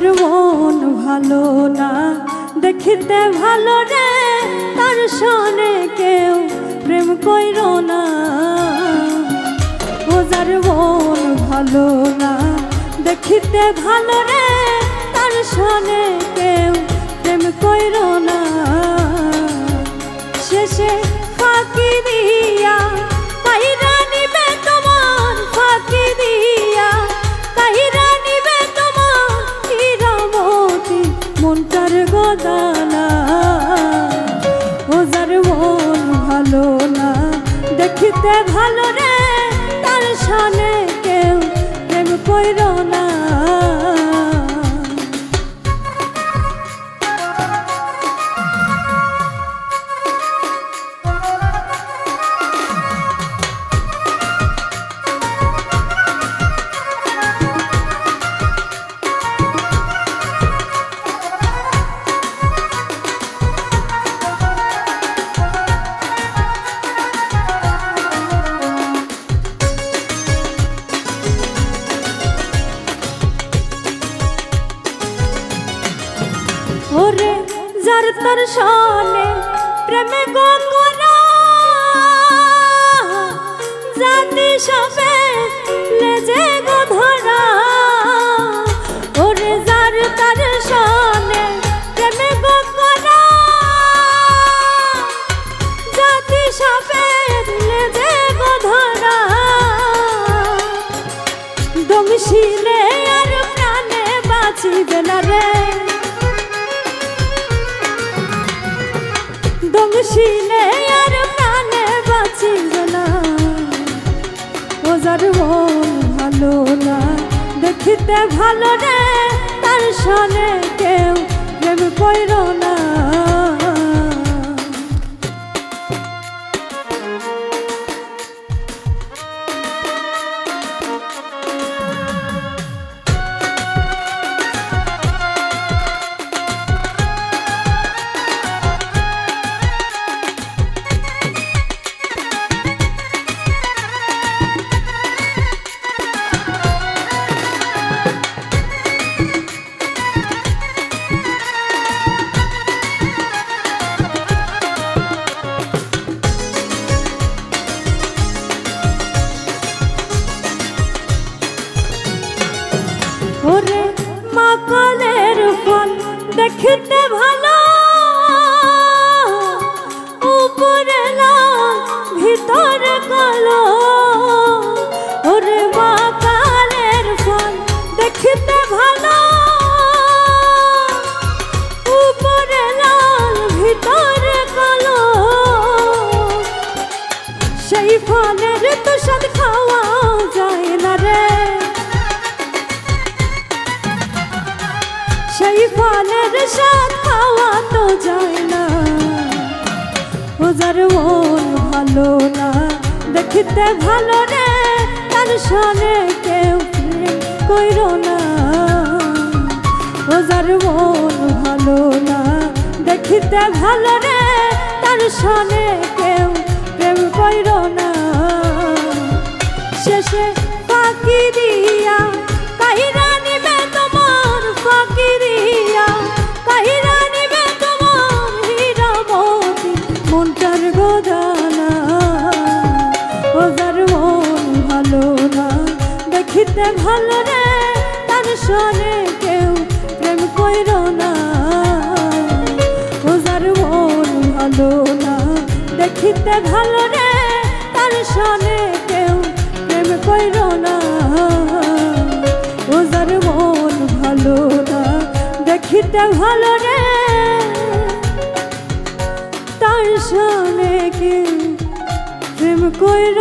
যার মন ভালো না দেখিতে ভালো রে তার সনে কেউ প্রেম কইরো না। ও যার মন ভালো না দেখিতে ভালো রে তার সনে কেউ প্রেম কইরো না। শেষে ফাঁকি দিয়া কাহিরা নিবে তোমার, ফাঁকি দিয়া কাহিরা নিবে তোমার হীরামতি মনটার গদানা। ও যার মন ভালো না দেখিতে ভালো রে তার সনে কেউ প্রেম কইরো না। ওরে যার তার সনে প্রেমে গো করা জাতি সবে লেজে গো ধরা। ওরে যার তার সনে প্রেমে গো করা জাতি সবে লেজে গো ধরা। দংশিলে আর প্রাণে বাঁচিবে না রে, দংশিলে আর প্রাণে বাঁচিবে না। ও যার মন ভালো না দেখিতে ভালো রে তার সনে কেউ প্রেম কইরো না। ওরে মাকালের ফল দেখিতে ভালো উপরে লাল ভিতরে কালো। ওরে মাকালের ফল দেখিতে ভালো উপরে লাল ভিতরে কালো। সেই ফলের তো স্বাদ খাওয়া যায় না রে, সেই ফলের স্বাদ খাওয়া তো যায় না। ও যার মন ভালো না দেখিতে ভালো রে তার সনে কেউ প্রেম কইরো না। ও যার মন ভালো না দেখিতে ভালো রে তার সনে কেউ প্রেম কইরো না। শেষে ফাঁকি দিয়া কাহিরা নিবে তোমার, ফাঁকি দিয়া কাহিরা নিবে তোমার হীরামতি মনটার গদানা। ও যার মন ভালো না দেখিতে ভালো রে তার সনে কেউ প্রেম কইরো না। ও যার মন ভালো না দেখিতে ভালো রে তার সনে কেউ প্রেম কইরো না। ও যার মন ভালো না দেখিতে ভালো রে তার সনে কেউ প্রেম কইরো